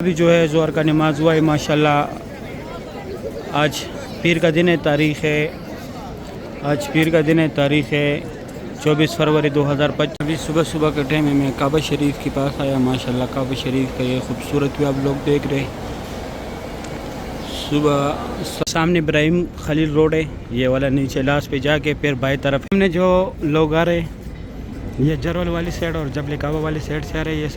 अभी जो है ज़ोहर का नमाज हुआ है माशाल्लाह। आज पीर का दिन है, तारीख़ है 24 फरवरी 2025। अभी सुबह सुबह के टाइम में मैं काबा शरीफ के पास आया। माशाल्लाह काबा शरीफ का ये खूबसूरत भी आप लोग देख रहे हैं। सुबह सामने इब्राहिम खलील रोड है, ये वाला नीचे लास्ट पे जाके फिर बाई तरफ हमने जो लोग आ रहे हैं ये जरवल वाली साइड और जबल काबा वाली साइड से आ रहे हैं। ये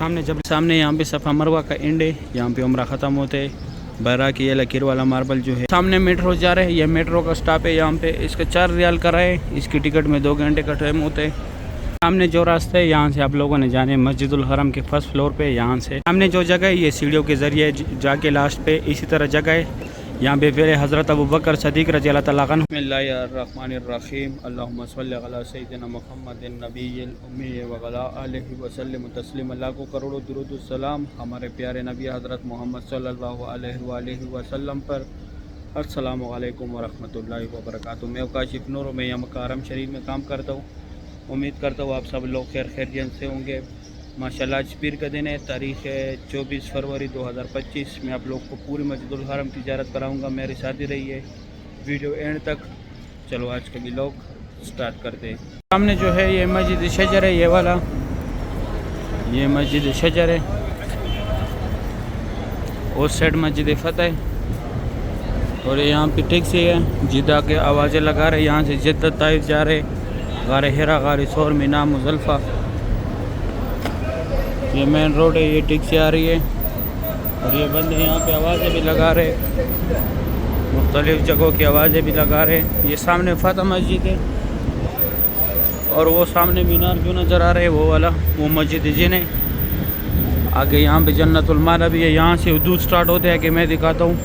सामने यहाँ पे सफ़ा मरवा का एंड है, यहाँ पे उम्रा ख़त्म होते हैं। बहरा की ये लकीर वाला मार्बल जो है सामने मेट्रो जा रहे हैं, ये मेट्रो का स्टॉप है। यहाँ पे इसका 4 रियाल का है, इसकी टिकट में 2 घंटे का टाइम होता है। सामने जो रास्ता है यहाँ से आप लोगों ने जाने मस्जिदुल हरम के फर्स्ट फ्लोर पे। यहाँ से सामने जो जगह है ये सीढ़ियों के ज़रिए जाके लास्ट पे इसी तरह जगह है। यहाँ पे फिर हज़रत अबू बकर सदीक़ रज़ी अल्लाह तआला अन्हु। बिस्मिल्लाहिर्रहमानिर्रहीम अल्लाहुम्मा सल्लि अला सय्यिदिना मुहम्मदिन नबिय्यिल उम्मी व अला आलिहि व सल्लिम तस्लीमा। लाखों करोड़ों दुरूद सलाम हमारे प्यारे नबी हज़रत मोहम्मद सल्लल्लाहु अलैहि वसल्लम पर। अस्सलामु अलैकुम व रहमतुल्लाहि व बरकातुहू। मैं काशिफ नूर, मैं यहाँ मक्का हरम शरीफ में काम करता हूँ। उम्मीद करता हूँ आप सब लोग खैरियत से होंगे। माशाल्लाह आज पीर का दिन है, तारीख़ है 24 फरवरी 2025। मैं आप लोग को पूरी मस्जिदुल हरम की ज़ियारत कराऊंगा, मेरे साथ ही रहिए वीडियो एंड तक। चलो आज के व्लॉग स्टार्ट करते हैं। सामने जो है ये मस्जिद शजर है, ये वाला ये मस्जिद शजर है। उस साइड मस्जिद फ़तह है और यहाँ पे टैक्सी है जिदा के आवाज़ें लगा रहे। यहाँ से जिद्दत ताइफ जा रहे, गार हिरा, गार सौर, मीना, मुज़ल्फ़ा। ये मेन रोड है, ये टैक्सी आ रही है और ये बंदे यहाँ पे आवाज़ें भी लगा रहे, मुख्तलिफ़ जगहों की आवाज़ें भी लगा रहे। ये सामने फ़तह मस्जिद है और वो सामने मीनार जो नज़र आ रहे हैं वो वाला वो मस्जिद जिन है। आगे यहाँ पे जन्नतुल माला भी है। यहाँ से हदूद स्टार्ट होते हैं कि मैं दिखाता हूँ।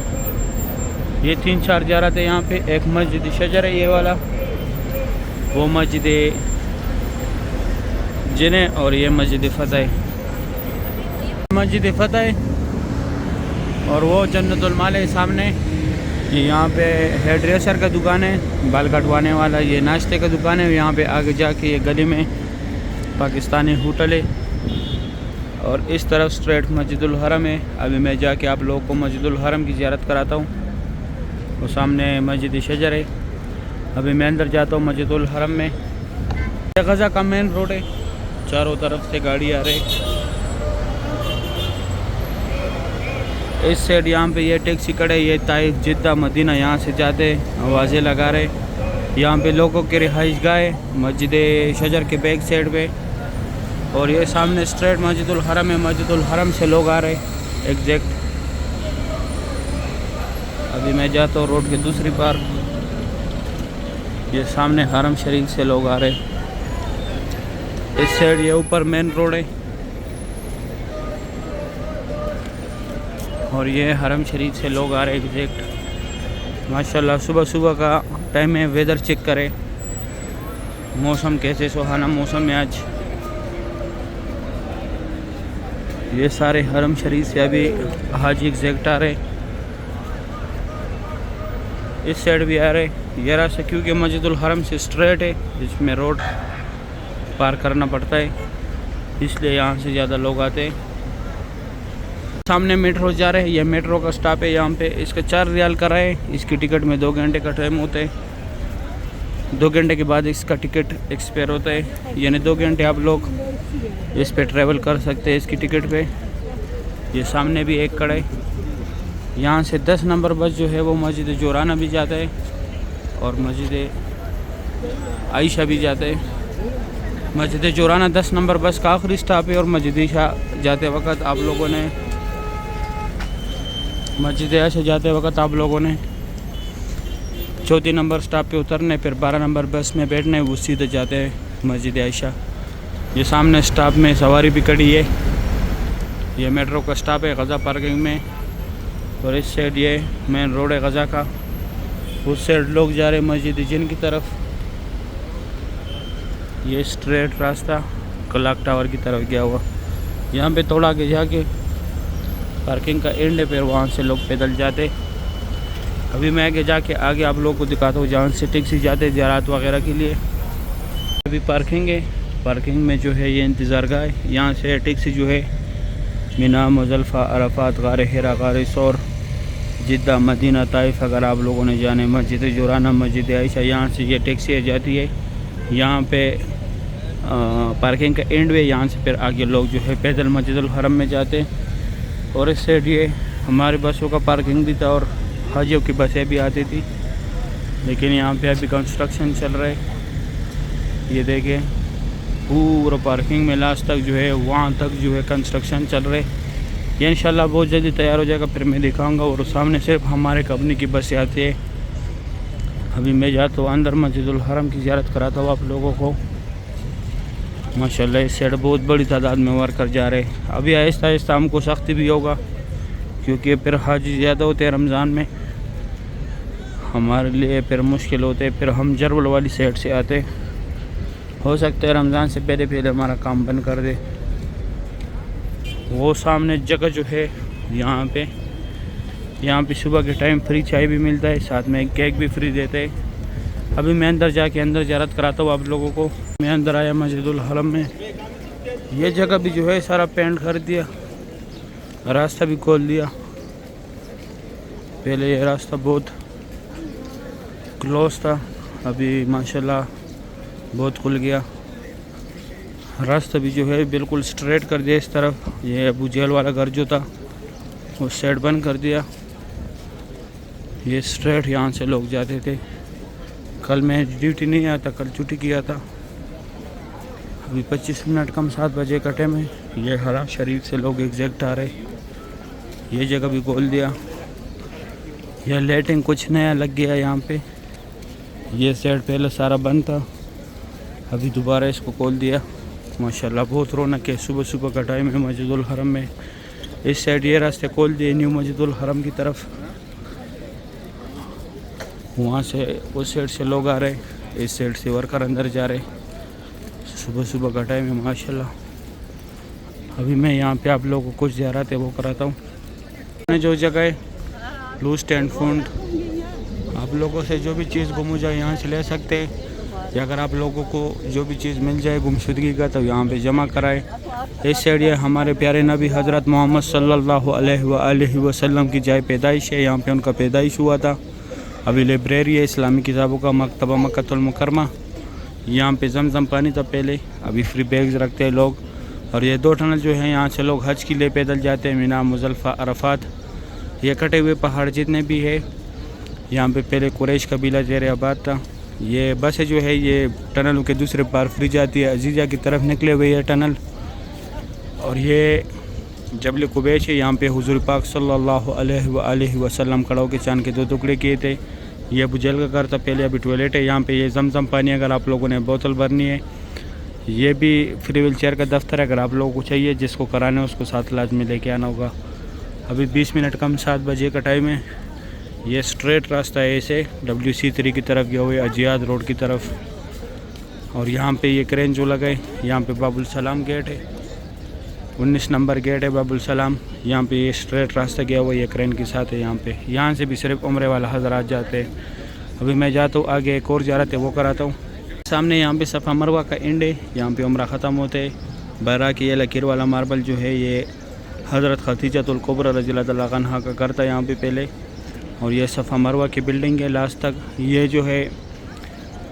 ये 3-4 ज़ियारत है यहाँ पे। एक मस्जिद शजर है ये वाला, वो मस्जिद जिन है और ये मस्जिद फ़तह है। मस्जिद फ़तह है और वो जन्नतुल माला है सामने। यहाँ पे हेयर ड्रेसर का दुकान है, बाल कटवाने वाला। ये नाश्ते का दुकान है। यहाँ पे आगे जाके ये गली में पाकिस्तानी होटल है और इस तरफ स्ट्रेट मस्जिदुल हरम है। अभी मैं जाके आप लोगों को मस्जिदुल हरम की ज़ियारत कराता हूँ। वो सामने मस्जिद शजर है। अभी मैं अंदर जाता हूँ मस्जिदुल हरम में। गज़ा का मेन रोड है, चारों तरफ से गाड़ी आ रही। इस साइड यहाँ पे ये टैक्सी खड़े, ये ताइफ, जिद्दा, मदीना यहाँ से जाते आवाज़ें लगा रहे। यहाँ पे लोगों की रिहाइश गाह है मस्जिद शजर के बैक साइड पे और ये सामने स्ट्रेट मस्जिदुल हरम है। मस्जिदुल हरम से लोग आ रहे एग्जैक्ट। अभी मैं जाता हूँ रोड के दूसरी पार। ये सामने हरम शरीफ से लोग आ रहे। इस साइड ये ऊपर मेन रोड है और ये हरम शरीफ से लोग आ रहे एग्जैक्ट। माशाल्लाह सुबह सुबह का टाइम है। वेदर चेक करें, मौसम कैसे सुहाना मौसम है आज। ये सारे हरम शरीफ से अभी हाजी एग्जैक्ट आ रहे। इस साइड भी आ रहे ये रास्ता, क्योंकि मस्जिदुल हरम से स्ट्रेट है, इसमें रोड पार करना पड़ता है, इसलिए यहाँ से ज़्यादा लोग आते हैं। सामने मेट्रो जा रहे हैं, यह मेट्रो का स्टॉप है। यहाँ पे इसका 4 रियाल का है, इसकी टिकट में 2 घंटे का टाइम होता है। 2 घंटे के बाद इसका टिकट एक्सपायर होता है, यानी 2 घंटे आप लोग इस पे ट्रैवल कर सकते हैं इसकी टिकट पे। ये सामने भी एक कड़ा है। यहाँ से 10 नंबर बस जो है वो मस्जिद जोराना भी जाता है और मस्जिद आयशा भी जाता है। मस्जिद जोराना 10 नंबर बस का आखिरी स्टॉप है और मस्जिद आयशा जाते वक्त आप लोगों ने चौथी नंबर स्टॉप पे उतरने, फिर 12 नंबर बस में बैठने, वो सीधे जाते हैं मस्जिद आयशा। ये सामने स्टॉप में सवारी भी खड़ी है। ये मेट्रो का स्टॉप है गज़ा पार्किंग में और इस साइड ये मेन रोड है गज़ा का। उस साइड लोग जा रहे मस्जिद जिन की तरफ। ये स्ट्रेट रास्ता क्लॉक टावर की तरफ गया हुआ। यहाँ पे थोड़ा आगे जाके पार्किंग का एंड है, फिर वहाँ से लोग पैदल जाते। अभी मैं आगे जाके आप लोगों को दिखाता हूँ जहाँ से टैक्सी जाते ज़ियारत वगैरह के लिए। अभी पार्किंग है, पार्किंग में जो है ये इंतज़ार गाह है। यहाँ से टैक्सी जो है मिना, मुज़ल्फ़ा, अरफ़ात, गार हिरा, गार सौर, जिद्दा, मदीना, ताइफ। अगर आप लोगों ने जाने मस्जिद जुराना, मस्जिद आयशा, यहाँ से ये टैक्सी जाती है। यहाँ पे पार्किंग का एंड वे, यहाँ से फिर आगे लोग जो है पैदल मस्जिदुल हरम में जाते। और इस साइड ये हमारे बसों का पार्किंग भी था और हाजियों की बसें भी आती थी। लेकिन यहाँ पे अभी कंस्ट्रक्शन चल रहा है। ये देखें पूरा पार्किंग में लास्ट तक जो है वहाँ तक जो है कंस्ट्रक्शन चल रहा है। ये इंशाल्लाह बहुत जल्दी तैयार हो जाएगा, फिर मैं दिखाऊंगा। और सामने सिर्फ हमारे कंपनी की बसें आती है। अभी मैं जाता हूँ अंदर, मस्जिदुल हरम की ज़ियारत कराता हूँ आप लोगों को। माशाल्लाह इस साइड बहुत बड़ी तादाद में वर्कर जा रहे हैं। अभी आहिस्ता आहिस्ता हमको सख्ती भी होगा, क्योंकि फिर हाजी ज़्यादा होते हैं रमज़ान में, हमारे लिए फिर मुश्किल होते हैं। फिर हम जरवल वाली साइड से आते, हो सकता है रमज़ान से पहले पहले हमारा काम बंद कर दे। वो सामने जगह जो है यहाँ पे सुबह के टाइम फ्री चाय भी मिलता है, साथ में केक भी फ्री देते हैं। अभी मैं अंदर जाके अंदर ज़ियारत कराता हूँ आप लोगों को। मैं अंदर आया मस्जिदुल हरम में। ये जगह भी जो है सारा पेंट कर दिया, रास्ता भी खोल दिया। पहले ये रास्ता बहुत क्लोज था, अभी माशाल्लाह बहुत खुल गया। रास्ता भी जो है बिल्कुल स्ट्रेट कर दिया इस तरफ। ये अबू जहल वाला घर जो था उस साइड बंद कर दिया। ये स्ट्रेट यहाँ से लोग जाते थे। कल मैं ड्यूटी नहीं आया था, कल छुट्टी किया था। अभी 25 मिनट कम 7 बजे का टाइम है। ये हराम शरीफ से लोग एग्जैक्ट आ रहे। ये जगह भी खोल दिया। यह लाइटिंग कुछ नया लग गया यहाँ पे। ये साइड पहले सारा बंद था, अभी दोबारा इसको खोल दिया। माशाल्लाह बहुत रौनक है। सुबह सुबह का टाइम है मस्जिदुल हरम में। इस साइड ये रास्ते खोल दिए न्यू मस्जिदुल हरम की तरफ। वहाँ से उस साइड से लोग आ रहे, इस साइड से वर्कर अंदर जा रहे। सुबह सुबह का टाइम है माशाल्लाह। अभी मैं यहाँ पे आप लोगों को कुछ ज़ियारत है वो कराता हूँ। जो जगह है लूज स्टैंड फूड, आप लोगों से जो भी चीज़ गुम हो जाए यहाँ से ले सकते हैं, या अगर आप लोगों को जो भी चीज़ मिल जाए गुमशुदगी का तो यहाँ पे जमा कराए। इस साइड ये हमारे प्यारे नबी हज़रत मोहम्मद सल्लल्लाहु अलैहि वसल्लम की जाए पैदाइश है, यहाँ पे उनका पैदाइश हुआ था। अभी लाइब्रेरी है इस्लामी किताबों का, मकतबा मक्कतुल मुकरमा। यहाँ पे जमजम पानी था पहले, अभी फ्री बैग्स रखते हैं लोग। और ये 2 टनल जो है यहाँ से लोग हज के लिए पैदल जाते हैं, मिना, मुज़ल्फ़ा, अरफ़ात। ये कटे हुए पहाड़ जितने भी है, यहाँ पे पहले कुरैश कबीला ज़ेर आबाद था। ये बसें जो है ये टनलों के दूसरे पार फ्री जाती है, अजीज़ा की तरफ निकले हुए ये टनल। और ये जबल कुबैश है, यहाँ पे हुज़ूर पाक सल्लल्लाहु अलैहि वसल्लम कड़ों के चांद के 2 टुकड़े किए थे। ये अबू जहल का घर था पहले, अभी टॉयलेट है यहाँ पे। ये जमजम पानी अगर आप लोगों ने बोतल भरनी है। ये भी फ्री व्हील चेयर का दफ्तर है, अगर आप लोगों को चाहिए जिसको कराना है उसको साथ लाजमी लेके आना होगा। अभी 20 मिनट कम 7 बजे का टाइम है। ये स्ट्रेट रास्ता है ऐसे WC3 की तरफ गया हुआ है, अजियाद रोड की तरफ। और यहाँ पे ये क्रेन जो लगा है, यहाँ पे बाबुल सलाम गेट है, 19 नंबर गेट है बाबुल सलाम। यहाँ पे ये स्ट्रेट रास्ता गया हुआ है, ये क्रेन के साथ है यहाँ पे। यहाँ से भी सिर्फ उम्रे वाला हज़रात जाते हैं। अभी मैं जाता हूँ आगे, एक और ज़ियारत है वो कराता हूँ। सामने यहाँ पे सफ़ा मरवा का एंड है, यहाँ पे उम्रा ख़त्म होते हैं। बहरा की ये लकीर वाला मार्बल जो है ये हज़रत खदीजतुल कुबरा रज़ियल्लाहु तआला अन्हा का घर था यहाँ पे पहले। और ये सफ़ा मरवा की बिल्डिंग है लास्ट तक। ये जो है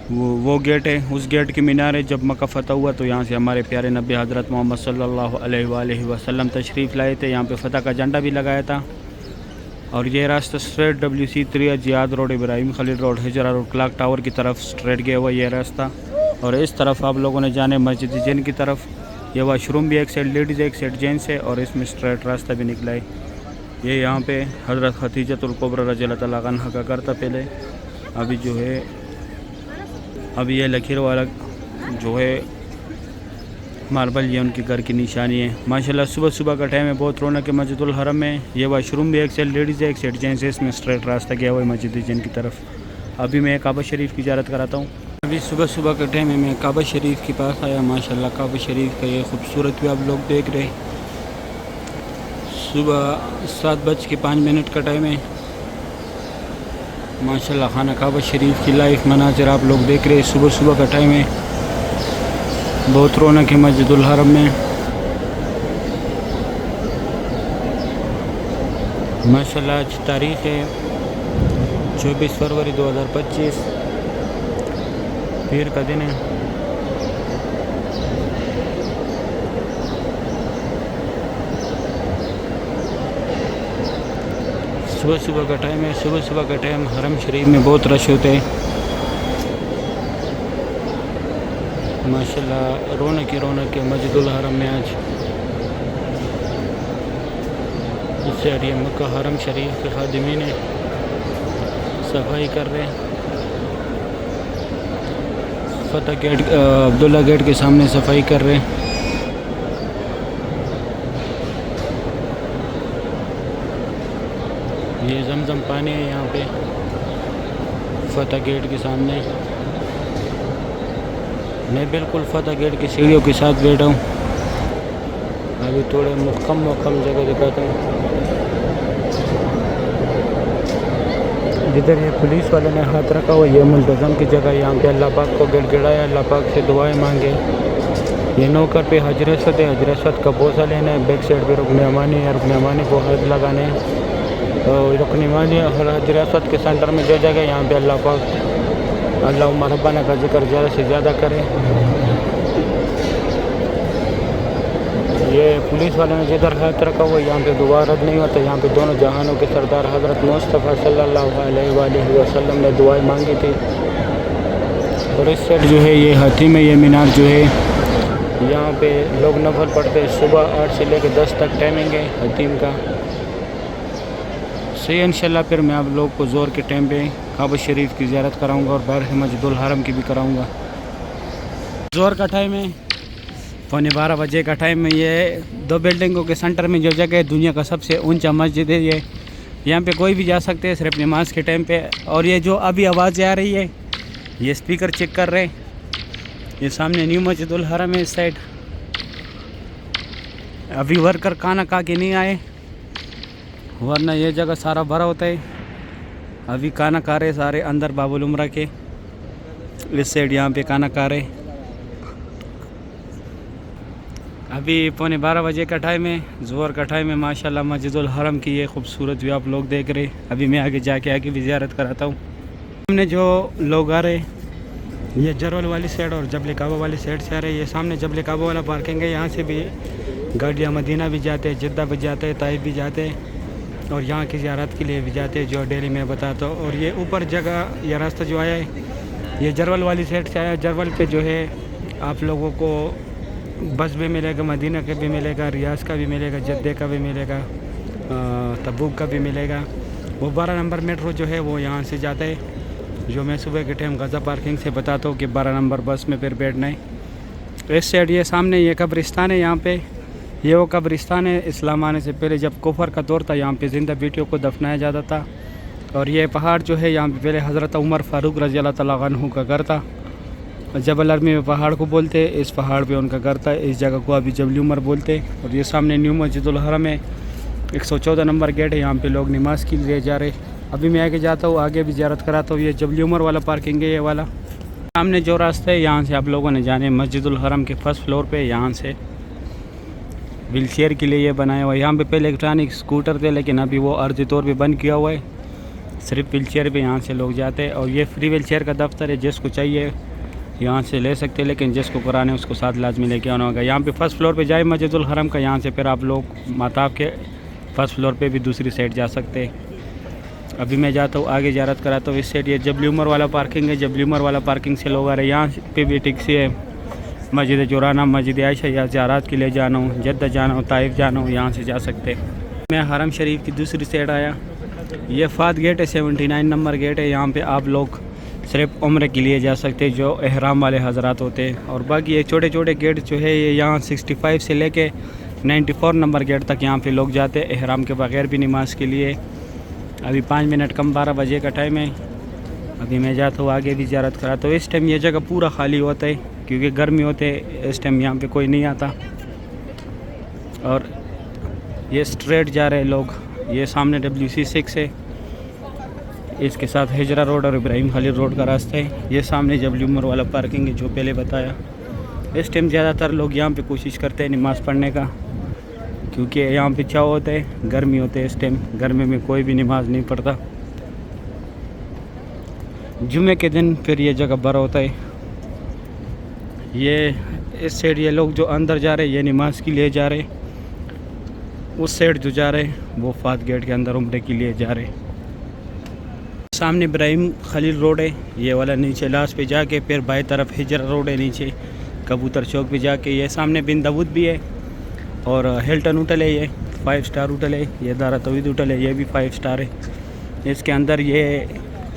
वो गेट है, उस गेट की मीनार है। जब मक्का फ़तह हुआ तो यहाँ से हमारे प्यारे नबी हज़रत मोहम्मद सल्लल्लाहु अलैहि वसल्लम तशरीफ़ लाए थे। यहाँ पे फ़तह का झंडा भी लगाया था। और ये रास्ता straight WC3 Ziyad road, Ibrahim Khalil road, Hijra road, clock tower की तरफ स्ट्रेट गया हुआ ये रास्ता। और इस तरफ आप लोगों ने जाने मस्जिद जैन की तरफ। ये वाशरूम भी एक साइड लेडीज़ एक साइड जेंट्स है, और इसमें स्ट्रेट रास्ता भी निकला है। ये यहाँ पे हज़रत खदीजतुल कुबरा रज़ियल्लाहु तआला अन्हा का घर था पहले। अभी जो है अभी ये लकीर वाला जो है मार्बल, ये उनके घर की निशानी है। माशाल्लाह सुबह सुबह का टाइम है, बहुत रौनक है मस्जिदुल हरम में। ये वाशरूम भी एक साइड लेडीज़ है एक साइड जेंट्स है, इसमें स्ट्रेट रास्ता गया हुआ है मस्जिद जैन की तरफ। अभी मैं काबा शरीफ की ज़ियारत कराता हूँ। अभी सुबह सुबह का टाइम है, मैं काबा शरीफ के पास आया। माशाल्लाह काबा शरीफ का ये खूबसूरत भी आप लोग देख रहे। सुबह 7:05 का टाइम है। माशाल्लाह खाना काबा शरीफ की लाइव मनाज़िर आप लोग देख रहे हैं। सुबह सुबह का टाइम है, बहुत रौनक है मस्जिदुल हरम में। माशाल्लाह आज तारीख़ है 24 फरवरी 2025, पीर का दिन है। सुबह सुबह का टाइम है। सुबह सुबह का टाइम हरम शरीफ में बहुत रश होते हैं। माशाल्लाह रौनक ही रौनक है मस्जिदुल हरम में आज। इससे ये मक्का हरम शरीफ के खादिमीन ने सफाई कर रहे हैं। फतेह गेट अब्दुल्ला गेट के सामने सफाई कर रहे हैं। ये जमजम पानी है यहाँ पे फतेह गेट के सामने। मैं बिल्कुल फतेह गेट की सीढ़ियों के साथ बैठा हूँ। अभी थोड़े मुकम जगह दिखाता हूँ। जिधर ये पुलिस वाले ने हाथ रखा हुआ ये मुल्तज़म की जगह, यहाँ पे अल्लाह पाक को गिड़गिड़ाया, अल्लाह पाक से दुआएं मांगे। ये नौकर पे हजर असवद है, हजर असवद का बोसा लेना है। बैक साइड पे रुकन यमानी है, रुकन यमानी को हाथ लगाने हैं। और रुकन यमानी और हजर असवद के सेंटर में जो जगह यहाँ पे अल्लाह पाक अल्लाह रब्बाना का जिक्र ज़्यादा से ज़्यादा करें। ये पुलिस वाले ने जिधर हाथ रखा हुआ यहाँ पे दुआ रद्द नहीं होता। यहाँ पे दोनों जहानों के सरदार हज़रत मुस्तफ़ा सल्लल्लाहु अलैहि वसल्लम ने दुआएं मांगी थी। और इस साइड जो है ये हाथी में ये मीनार जो है यहाँ पे लोग नफल पढ़ते हैं। सुबह 8 से लेकर 10 तक टाइमिंग है हतीम का। सही इंशाल्लाह फिर मैं आप लोग को ज़ोर के टाइम पे काबा शरीफ की ज़ियारत कराऊँगा और बाहर मस्जिदुल हरम की भी कराऊँगा। ज़ोर का टाइम है, 11:15 बजे का टाइम में। ये दो बिल्डिंगों के सेंटर में जो जगह है दुनिया का सबसे ऊंचा मस्जिद है ये। यहाँ पे कोई भी जा सकते हैं सिर्फ नमाज के टाइम पे। और ये जो अभी आवाज़ें आ रही है ये स्पीकर चेक कर रहे हैं। ये सामने न्यू मस्जिदुल हरम है इस साइड। अभी वर्कर खाना खा के नहीं आए वरना ये जगह सारा भरा होता है। अभी खाना खा रहे सारे अंदर बाबुल उमरा के इस साइड यहाँ पे खाना खा रहे। अभी 11:15 बजे का टाइम है, ज़ोहर का टाइम है। माशाल्लाह मस्जिदुल हरम की ये खूबसूरत व्यू आप लोग देख रहे। अभी मैं आगे जाके आगे भी ज़ियारत कराता हूँ। सामने जो लोग आ रहे ये जरवल वाली साइड और जबल काबा वाली साइड से आ रहे। ये सामने जबल काबा वाला पार्किंग है, यहाँ से भी गाड़ियाँ मदीना भी जाते हैं, जिद्दा भी जाते हैं, ताइफ भी जाते हैं और यहाँ की ज़ियारत के लिए भी जाते हैं जो डेली मैं बताता हूँ। और ये ऊपर जगह यह रास्ता जो आया है ये जरवल वाली साइड से आया। जरवल पे जो है आप लोगों को बस भी मिलेगा, मदीना का भी मिलेगा, रियाज का भी मिलेगा, जद्दे का भी मिलेगा, तबूक का भी मिलेगा। वो 12 नंबर मेट्रो जो है वो यहाँ से जाता है, जो मैं सुबह के टाइम गज़ा पार्किंग से बताता हूँ कि 12 नंबर बस में फिर बैठना है। इस साइड ये सामने ये कब्रिस्तान है। यहाँ पे ये वो कब्रिस्तान है इस्लाम आने से पहले जब कुफर का दौर था, यहाँ पे ज़िंदा बेटियों को दफनाया जाता था। और ये पहाड़ जो है यहाँ पे पहले हज़रत उमर फ़ारूक रज़ी अल्लाह तआला अन्हु का घर था। जबल अरमी में पहाड़ को बोलते, इस पहाड़ पे उनका घर था। इस जगह को अभी जबल उमर बोलते। और ये सामने न्यू मस्जिदुल हरम है, 114 नंबर गेट है। यहाँ पे लोग नमाज़ के लिए जा रहे। अभी मैं आगे जाता हूँ, आगे भी ज़ियारत कराता हूँ। ये जबल उमर वाला पार्किंग है ये वाला। सामने जो रास्ता है यहाँ से आप लोगों ने जाने मस्जिदुल हरम के फर्स्ट फ्लोर पे। यहाँ से व्हील चेयर के लिए ये बनाया हुआ है। यहाँ पे पहले इलेक्ट्रॉनिक स्कूटर थे लेकिन अभी वो अर्जी तौर पे बंद किया हुआ है। सिर्फ व्हील चेयर पे यहाँ से लोग जाते हैं। और ये फ्री व्हील चेयर का दफ्तर है, जिसको चाहिए यहाँ से ले सकते हैं, लेकिन जिसको कराने उसको साथ लाजमी लेके आना होगा। यहाँ पे फर्स्ट फ्लोर पे जाए मस्जिदुल हरम का, यहाँ से फिर आप लोग माताब के फर्स्ट फ्लोर पे भी दूसरी साइड जा सकते हैं। अभी मैं जाता हूँ आगे ज़ियारत कराता हूँ। इस साइड ये जबल उमर वाला पार्किंग है। जबल उमर वाला पार्किंग से लोग आ रहे हैं। यहाँ पे भी टैक्सी है। मस्जिद जुराना, मस्जिद आयशा या ज़ियारत के लिए जाना हूँ, जद्दा जाना हूँ, ताइफ जाना हूँ, यहाँ से जा सकते हैं। मैं हरम शरीफ की दूसरी साइड आया। ये फात गेट है, 79 नंबर गेट है। यहाँ पे आप लोग सिर्फ उम्र के लिए जा सकते हैं जो एहराम वाले हजरात होते हैं। और बाकी ये छोटे छोटे गेट जो है ये यहाँ 65 से लेके 94 नंबर गेट तक यहाँ पे लोग जाते हैं एहराम के बगैर भी नमाज के लिए। अभी 5 मिनट कम 12 बजे का टाइम है। अभी मैं जाता हूँ आगे भी ज़ियारत कराता हूँ। इस टाइम ये जगह पूरा खाली होता है क्योंकि गर्मी होते है। इस टाइम यहाँ पे कोई नहीं आता। और ये स्ट्रेट जा रहे लोग। ये सामने WC6 है, इसके साथ हिजरा रोड और इब्राहिम खलील रोड का रास्ता है। ये सामने जबल उमर वाला पार्किंग है जो पहले बताया। इस टाइम ज़्यादातर लोग यहाँ पे कोशिश करते हैं नमाज़ पढ़ने का क्योंकि यहाँ पे क्या होता है, गर्मी होते है। इस टाइम गर्मी में कोई भी नमाज नहीं पढ़ता। जुमे के दिन फिर ये जगह भरा होता है। ये इस साइड ये लोग जो अंदर जा रहे हैं ये नमाज के लिए जा रहे, उस साइड जो जा रहे वो फात गेट के अंदर उम्रे के लिए जा रहे। सामने इब्राहिम खलील रोड है, ये वाला नीचे लाश पे जाके फिर बाएं तरफ हिजरा रोड है, नीचे कबूतर चौक पे जाके। ये सामने बिन दाऊद भी है और हिल्टन होटल है, ये 5 स्टार होटल है। ये दारा तौहीद होटल है, ये भी 5 स्टार है। इसके अंदर ये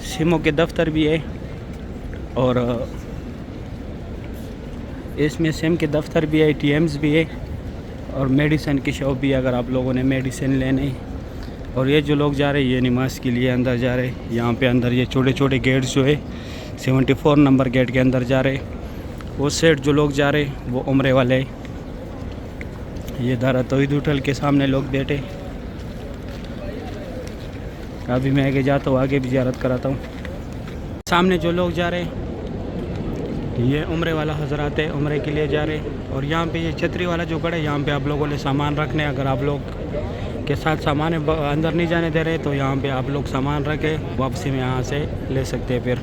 सिमों के दफ्तर भी है और इसमें सिम के दफ्तर भी है, ATMs भी है और मेडिसिन की शॉप भी है अगर आप लोगों ने मेडिसिन लेने। और ये जो लोग जा रहे हैं ये नमाज के लिए अंदर जा रहे हैं। यहाँ पे अंदर ये छोटे छोटे गेट्स जो है 74 नंबर गेट के अंदर जा रहे। उस साइड जो लोग जा रहे वो उम्रे वाले। ये दारा तौहीद होटल के सामने लोग बैठे। अभी मैं आगे जाता हूँ, आगे भी ज़ियारत कराता हूँ। सामने जो लोग जा रहे ये उम्रे वाला हजरात है, उम्रे के लिए जा रहे। और यहाँ पे ये छतरी वाला जो गढ़ है, यहाँ पे आप लोगों ने सामान रखने। अगर आप लोग के साथ सामान अंदर नहीं जाने दे रहे तो यहाँ पे आप लोग सामान रखे, वापसी में यहाँ से ले सकते हैं। फिर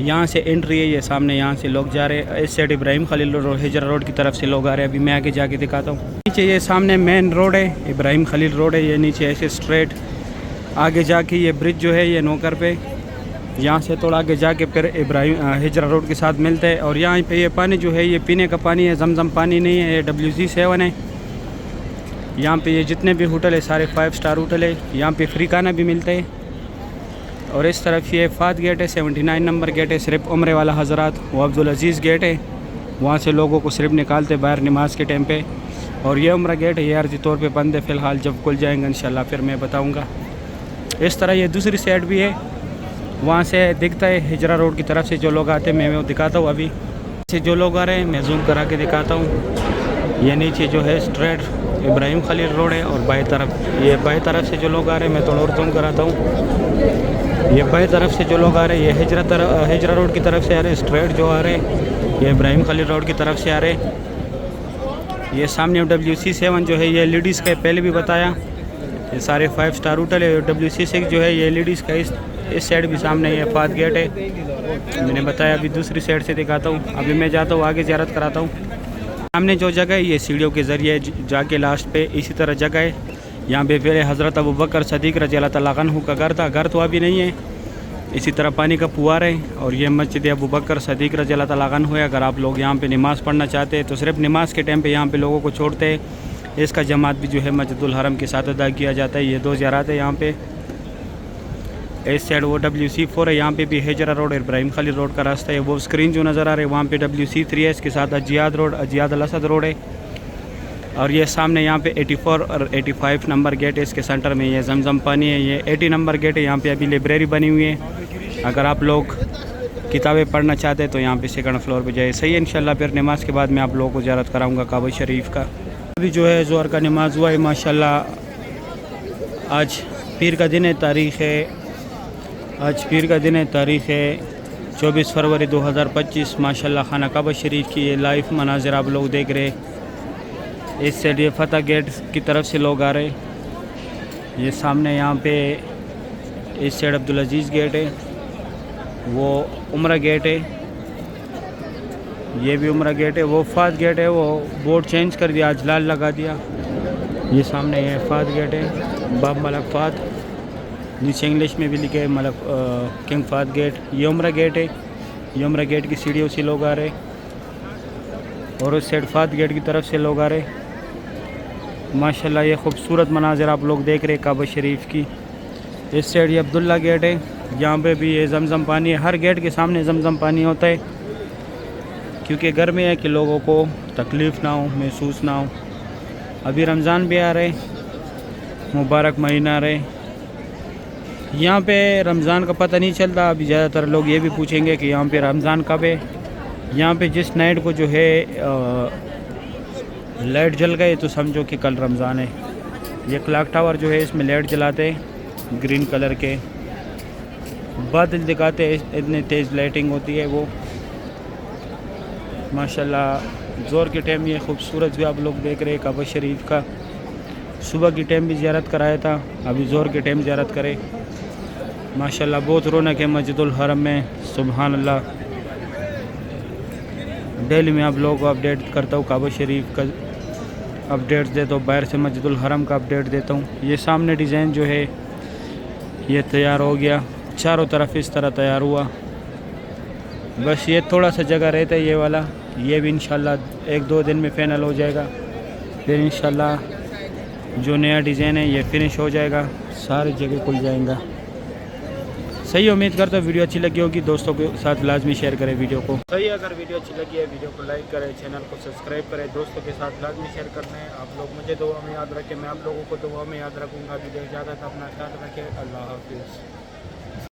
यहाँ से एंट्री है, ये सामने यहाँ से लोग जा रहे। इस side Ibrahim Khalil road Hijra road की तरफ से लोग आ रहे हैं। अभी मैं आगे जाके दिखाता हूँ। नीचे ये सामने मेन रोड है, इब्राहिम खलील रोड है। ये नीचे ऐसे स्ट्रेट आगे जाके ये ब्रिज जो है ये नौकर पे, यहाँ से थोड़ा आगे जाके फिर इब्राहिम हिजरा रोड के साथ मिलते हैं। और यहाँ पे ये पानी जो है ये पीने का पानी है, जमजम पानी नहीं है, ये WC7 है। यहाँ पे ये जितने भी होटल है सारे 5 स्टार होटल है। यहाँ पे फ्री खाना भी मिलता है। और इस तरफ ये फात गेट है, 79 नंबर गेट है, सिर्फ उम्रे वाला हजरात। वो अब्दुल अजीज़ गेट है, वहाँ से लोगों को सिर्फ निकालते बाहर नमाज के टाइम पे। और ये उम्रा गेट है, ये अर्जी तौर पे बंद है फ़िलहाल, जब खुल जाएंगे इंशाल्लाह फिर मैं बताऊँगा। इस तरह ये दूसरी साइड भी है, वहाँ से दिखता है हिजरा रोड की तरफ से जो लोग आते हैं। मैं वो दिखाता हूँ। अभी से जो लोग आ रहे हैं मैं जूम करा के दिखाता हूँ। ये नीचे जो है स्ट्रेट इब्राहिम खलील रोड है और बाएं तरफ ये बाएं तरफ से जो लोग आ रहे हैं मैं थोड़ा और जूम कराता हूँ। ये बाएं तरफ से जो लोग आ रहे हैं ये हिजरा रोड की तरफ से आ रहे हैं। स्ट्रेट जो आ रहे हैं ये इब्राहिम खलील रोड की तरफ से आ रहे हैं। ये सामने WC7 जो है ये लेडीज़ का, पहले भी बताया। ये सारे 5 स्टार होटल है। WC6 जो है ये लेडीज़ का, इस साइड भी सामने ये फात गेट है, मैंने बताया। अभी दूसरी साइड से दिखाता हूँ। अभी मैं जाता हूँ आगे ज़ियारत कराता हूँ। सामने जो जगह है ये सीढ़ियों के ज़रिए जाके लास्ट पे इसी तरह जगह है। यहाँ पे पहले हज़रत अबू बकर सदीक़ रज़ी अल्लाह तआला अन्हु का घर था। घर तो अभी नहीं है। इसी तरह पानी का पुआर है और ये मस्जिद अबू बकर सदीक़ रज़ी अल्लाह तआला अन्हु है। अगर आप लोग यहाँ पे नमाज़ पढ़ना चाहते हैं तो सिर्फ नमाज के टाइम पे यहाँ पे लोगों को छोड़ते हैं। इसका जमात भी जो है मस्जिदुल हरम के साथ अदा किया जाता है। ये 2 ज़ियारत है यहाँ पे। इस साइड वो WC4 है, यहाँ पे भी हिजरा रोड और इब्राहिम खलील रोड का रास्ता है। वो स्क्रीन जो नज़र आ रही है वहाँ पे WC3 है, इसके साथ अजियाद रोड, अजियाद अल असद रोड है। और ये सामने यहाँ पे 84 और 85 नंबर गेट है, इसके सेंटर में ये जमजम पानी है। ये 80 नंबर गेट है, यहाँ पे अभी लाइब्रेरी बनी हुई है। अगर आप लोग किताबें पढ़ना चाहते हैं तो यहाँ पे 2nd फ्लोर पे जाए। सही है इंशाल्लाह। फिर नमाज के बाद मैं आप लोगों को ज़ियारत कराऊँगा काबा शरीफ का। अभी जो है ज़ोहर का नमाज हुआ है माशाल्लाह। आज पीर का दिन है, तारीख़ है आज पीर का दिन है, तारीख़ है 24 फरवरी 2025। माशाल्लाह खाना काबा शरीफ की ये लाइव मनाज़िर आप लोग देख रहे। इस साइड ये फतह गेट की तरफ से लोग आ रहे। ये सामने यहाँ पे इस साइड अब्दुल अजीज़ गेट है, वो उम्रा गेट है। ये भी उम्रा गेट है। वो फात गेट है, वो बोर्ड चेंज कर दिया, आज लाल लगा दिया। ये सामने ये फात गेट है, बाब मलक फात, नीचे इंग्लिश में भी लिखे है मलक किंग फात गेट। ये उम्रा गेट है। ये उम्रा गेट की सीढ़ियों से लोग आ रहे और उस साइड फात गेट की तरफ से लोग आ रहे। माशाल्लाह ये खूबसूरत मनाज़िर आप लोग देख रहे काबा शरीफ की। इस साइड ये अब्दुल्ला गेट है, यहाँ पे भी ये जमजम पानी है। हर गेट के सामने जमजम पानी होता है क्योंकि घर में है कि लोगों को तकलीफ़ ना हो, महसूस ना हो। अभी रमज़ान भी आ रहे, मुबारक महीना आ रहे। यहाँ पे रमज़ान का पता नहीं चलता। अभी ज़्यादातर लोग ये भी पूछेंगे कि यहाँ पे रमज़ान कब है। यहाँ पे जिस नाइट को जो है लाइट जल गए तो समझो कि कल रमज़ान है। ये क्लॉक टावर जो है इसमें लाइट जलाते हैं, ग्रीन कलर के बादल दिखाते हैं, इतनी तेज़ लाइटिंग होती है वो। माशाल्लाह ज़ोर के टाइम ये खूबसूरत भी आप लोग देख रहे हैं काबा शरीफ का। सुबह की टाइम भी ज़ियारत कराया था, अभी ज़ोर के टाइम ज़ियारत करे। माशाल्लाह बहुत रौनक है मस्जिदुल हरम में, सुभान अल्लाह। डेली मैं आप लोगों को अपडेट करता हूँ, काबा शरीफ का अपडेट्स देता हूँ, बाहर से मस्जिदुल हरम का अपडेट देता हूँ। ये सामने डिज़ाइन जो है ये तैयार हो गया, चारों तरफ इस तरह तैयार हुआ। बस ये थोड़ा सा जगह रहता है ये वाला, ये भी इंशाल्लाह 1-2 दिन में फाइनल हो जाएगा। फिर इंशाल्लाह जो नया डिज़ाइन है ये फिनिश हो जाएगा, सारी जगह खुल जाएगा। सही, उम्मीद करता हूँ वीडियो अच्छी लगी होगी। दोस्तों के साथ लाजमी शेयर करें वीडियो को। सही, अगर वीडियो अच्छी लगी है वीडियो को लाइक करें, चैनल को सब्सक्राइब करें, दोस्तों के साथ लाजमी शेयर करना है। आप लोग मुझे दुआ में याद रखें, मैं आप लोगों को दुआ में याद रखूँगा। वीडियो ज़्यादा अपना ख्याल रखें। अल्लाह हाफिज़।